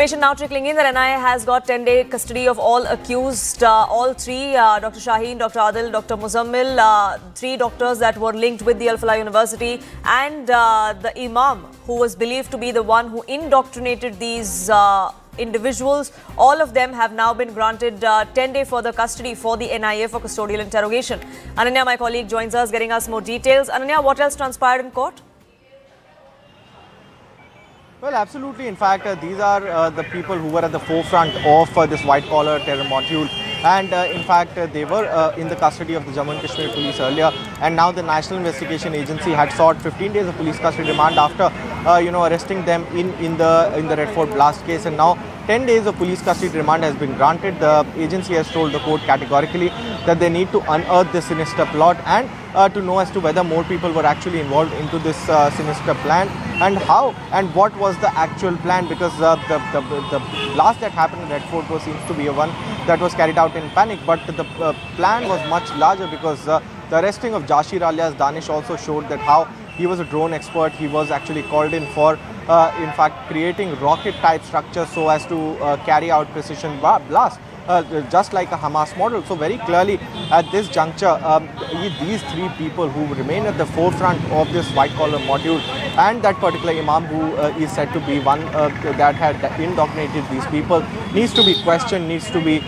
Information now trickling in that NIA has got 10-day custody of all accused, all three, Dr. Shaheen, Dr. Adil, Dr. Muzammil, three doctors that were linked with the Al Falah University, and the Imam who was believed to be the one who indoctrinated these individuals. All of them have now been granted 10-day further custody for the NIA for custodial interrogation. Ananya, my colleague, joins us, getting us more details. Ananya, what else transpired in court? Well, absolutely. In fact, these are the people who were at the forefront of this white-collar terror module. And in fact, they were in the custody of the Jammu and Kashmir police earlier. And now the National Investigation Agency had sought 15 days of police custody remand after, arresting them in the Red Fort blast case. And now 10 days of police custody remand has been granted. The agency has told the court categorically that they need to unearth this sinister plot and to know as to whether more people were actually involved into this sinister plan and how and what was the actual plan, because the blast that happened in Red Fort seems to be a one that was carried out in panic, but the plan was much larger, because the arresting of Jashir alias Danish also showed that how he was a drone expert. He was actually called in for in fact creating rocket type structures so as to carry out precision blast. Just like a Hamas model. So very clearly at this juncture, these three people who remain at the forefront of this white-collar module, and that particular Imam who is said to be one that had indoctrinated these people, needs to be questioned, needs to be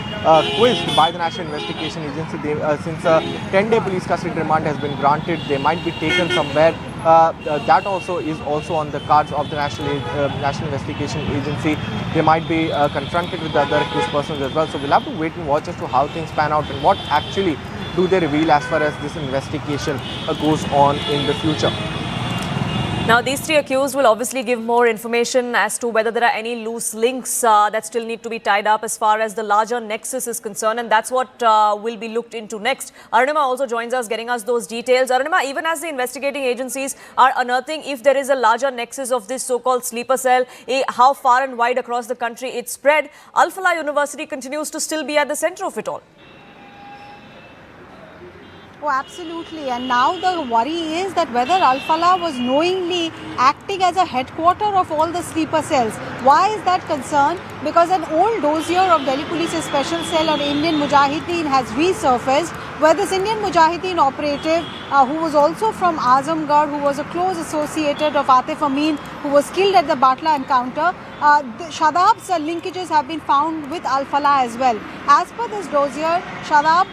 quizzed by the National Investigation Agency. Since a 10-day police custody remand has been granted, they might be taken somewhere. That also is also on the cards of the National Investigation Agency. They might be confronted with the other accused persons as well. So we'll have to wait and watch as to how things pan out and what actually do they reveal as far as this investigation goes on in the future. Now, these three accused will obviously give more information as to whether there are any loose links that still need to be tied up as far as the larger nexus is concerned, and that's what will be looked into next. Arunima also joins us, getting us those details. Arunima, even as the investigating agencies are unearthing if there is a larger nexus of this so-called sleeper cell, how far and wide across the country it's spread, Al Falah University continues to still be at the center of it all. Oh, absolutely. And now the worry is that whether Al Falah was knowingly acting as a headquarter of all the sleeper cells. Why is that concerned? Because an old dossier of Delhi Police's special cell on Indian Mujahideen has resurfaced, where this Indian Mujahideen operative, who was also from Azamgarh, who was a close associated of Atif Amin, who was killed at the Batla encounter, Shadab's linkages have been found with Al Falah as well. As per this dossier, Shadab,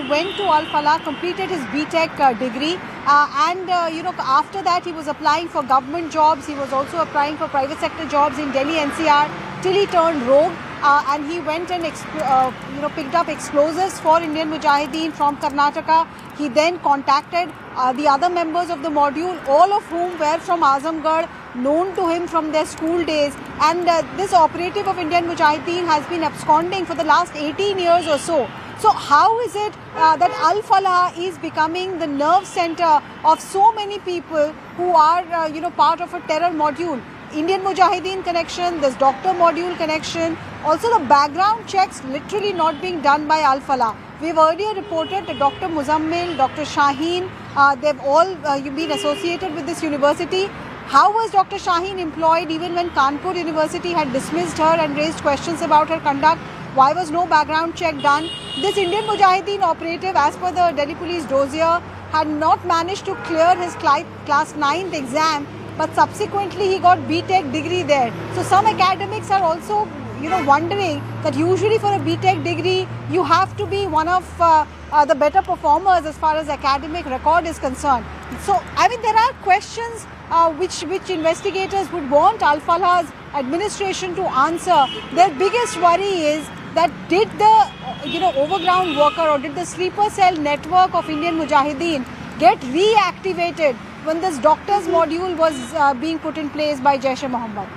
went to Al Falah, completed his BTech degree, and after that he was applying for government jobs. He was also applying for private sector jobs in Delhi NCR till he turned rogue. And he went and picked up explosives for Indian Mujahideen from Karnataka. He then contacted the other members of the module, all of whom were from Azamgarh, known to him from their school days. And this operative of Indian Mujahideen has been absconding for the last 18 years or so. So how is it that Al Falah is becoming the nerve center of so many people who are part of a terror module? Indian Mujahideen connection, this doctor module connection, also the background checks literally not being done by Al Falah. We've earlier reported that Dr. Muzammil, Dr. Shaheen, they've all been associated with this university. How was Dr. Shaheen employed even when Kanpur University had dismissed her and raised questions about her conduct? Why was no background check done? This Indian Mujahideen operative, as per the Delhi Police dossier, had not managed to clear his class 9th exam, but subsequently he got BTech degree there. So some academics are also, wondering that usually for a BTech degree, you have to be one of the better performers as far as academic record is concerned. So, there are questions which investigators would want Al Falah's administration to answer. Their biggest worry is that did the overground worker or did the sleeper cell network of Indian Mujahideen get reactivated when this doctor's module was being put in place by Jaish-e-Mohammed?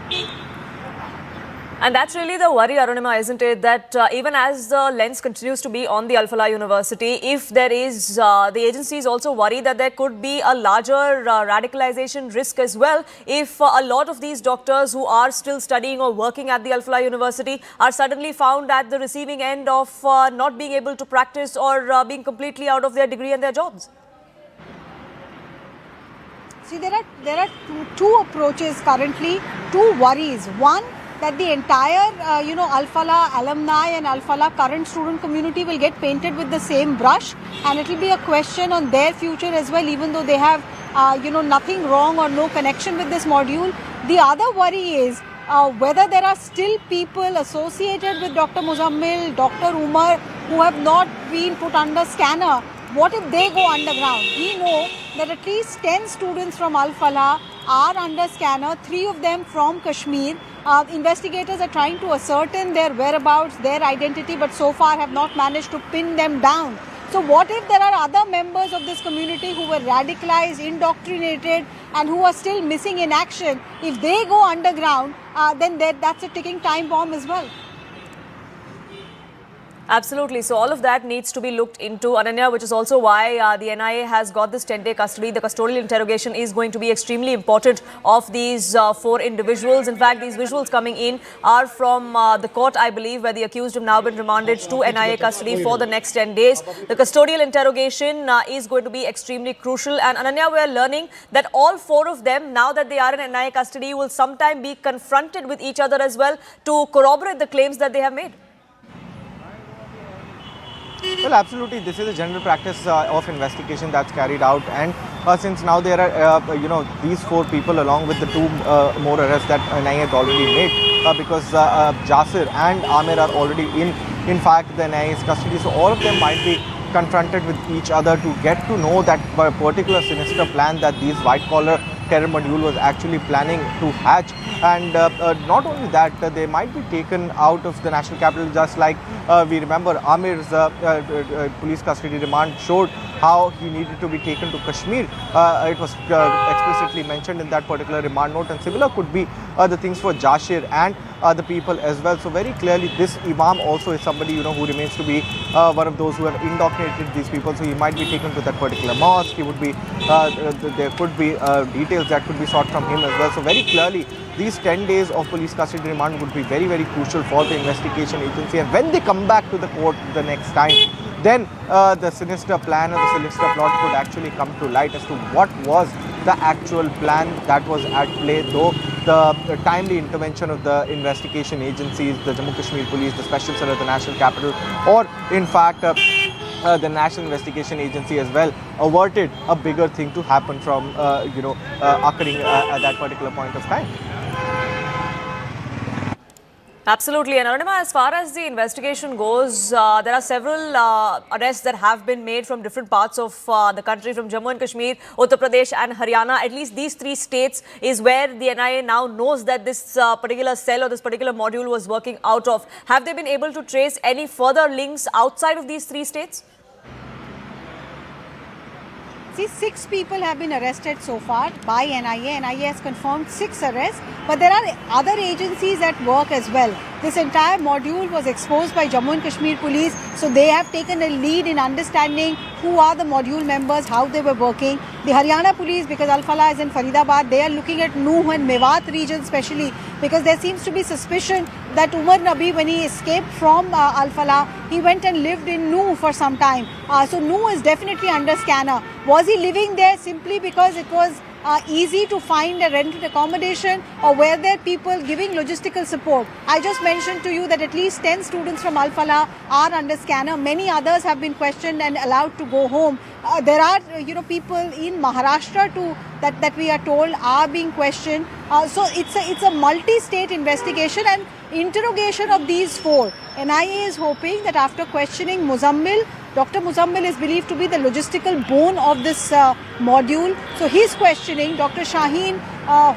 And that's really the worry, Arunima, isn't it? That even as the lens continues to be on the Al Falah University, if there is, the agencies also worry that there could be a larger radicalization risk as well if a lot of these doctors who are still studying or working at the Al Falah University are suddenly found at the receiving end of not being able to practice or being completely out of their degree and their jobs. See, there are two approaches currently, two worries. One, that the entire, Al Falah alumni and Al Falah current student community will get painted with the same brush, and it will be a question on their future as well, even though they have, nothing wrong or no connection with this module. The other worry is whether there are still people associated with Dr. Muzammil, Dr. Umar, who have not been put under scanner. What if they go underground? We know that at least 10 students from Al Falah are under scanner, 3 of them from Kashmir. Investigators are trying to ascertain their whereabouts, their identity, but so far have not managed to pin them down. So what if there are other members of this community who were radicalized, indoctrinated, and who are still missing in action? If they go underground, then that's a ticking time bomb as well. Absolutely. So all of that needs to be looked into, Ananya, which is also why the NIA has got this 10-day custody. The custodial interrogation is going to be extremely important of these 4 individuals. In fact, these visuals coming in are from the court, I believe, where the accused have now been remanded to NIA custody for the next 10 days. The custodial interrogation is going to be extremely crucial. And Ananya, we are learning that all 4 of them, now that they are in NIA custody, will sometime be confronted with each other as well to corroborate the claims that they have made. Well, absolutely. This is a general practice of investigation that's carried out, and since now there are, these 4 people along with the 2 more arrests that NIA had already made, because Jasir and Amir are already in fact, the NIA's custody. So all of them might be confronted with each other to get to know that particular sinister plan that these white-collar terror module was actually planning to hatch. And not only that, they might be taken out of the national capital, just like we remember Amir's police custody remand showed how he needed to be taken to Kashmir. It was explicitly mentioned in that particular remand note, and similar could be the things for Jasir and the people as well. So very clearly this Imam also is somebody who remains to be one of those who have indoctrinated these people. So he might be taken to that particular mosque. He would be there could be details that could be sought from him as well. So very clearly these 10 days of police custody remand would be very, very crucial for the investigation agency. And when they come back to the court the next time, then the sinister plan or the sinister plot could actually come to light as to what was the actual plan that was at play, though the timely intervention of the investigation agencies, the Jammu Kashmir Police, the Special Cell of the National Capital, or in fact the National Investigation Agency as well, averted a bigger thing to happen from occurring at that particular point of time. Absolutely. And Arunima, as far as the investigation goes, there are several arrests that have been made from different parts of the country, from Jammu and Kashmir, Uttar Pradesh and Haryana. At least these 3 states is where the NIA now knows that this particular cell or this particular module was working out of. Have they been able to trace any further links outside of these 3 states? See, 6 people have been arrested so far by NIA. NIA has confirmed 6 arrests, but there are other agencies at work as well. This entire module was exposed by Jammu and Kashmir Police, so they have taken a lead in understanding who are the module members, how they were working. The Haryana Police, because Al Falah is in Faridabad, they are looking at Nuh and Mewat region especially, because there seems to be suspicion that Umar Nabi, when he escaped from Al Falah, he went and lived in Nuh for some time. So Nuh is definitely under scanner. Was he living there simply because it was easy to find a rented accommodation, or were there people giving logistical support? I just mentioned to you that at least 10 students from Al Falah are under scanner. Many others have been questioned and allowed to go home. There are people in Maharashtra too that we are told are being questioned. So it's a multi-state investigation and interrogation of these 4. NIA is hoping that after questioning Muzammil, Dr. Muzammil is believed to be the logistical bone of this module. So he's questioning Dr. Shaheen,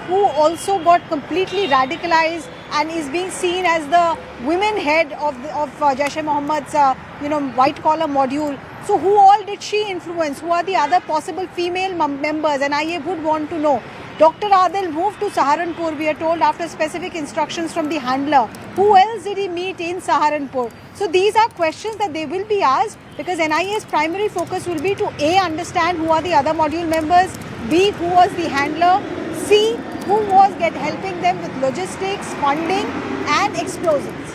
who also got completely radicalized and is being seen as the women head of Jaish-e-Mohammed's white collar module. So who all did she influence? Who are the other possible female members? And NIA would want to know. Dr. Adil moved to Saharanpur, we are told, after specific instructions from the handler. Who else did he meet in Saharanpur? So these are questions that they will be asked, because NIA's primary focus will be to A, understand who are the other module members, B, who was the handler, C, who was helping them with logistics, funding and explosives.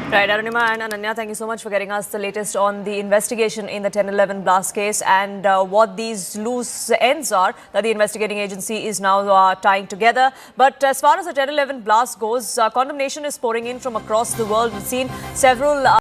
Right, Arunima and Ananya, thank you so much for getting us the latest on the investigation in the 10-11 blast case and what these loose ends are that the investigating agency is now tying together. But as far as the 10-11 blast goes, condemnation is pouring in from across the world. We've seen several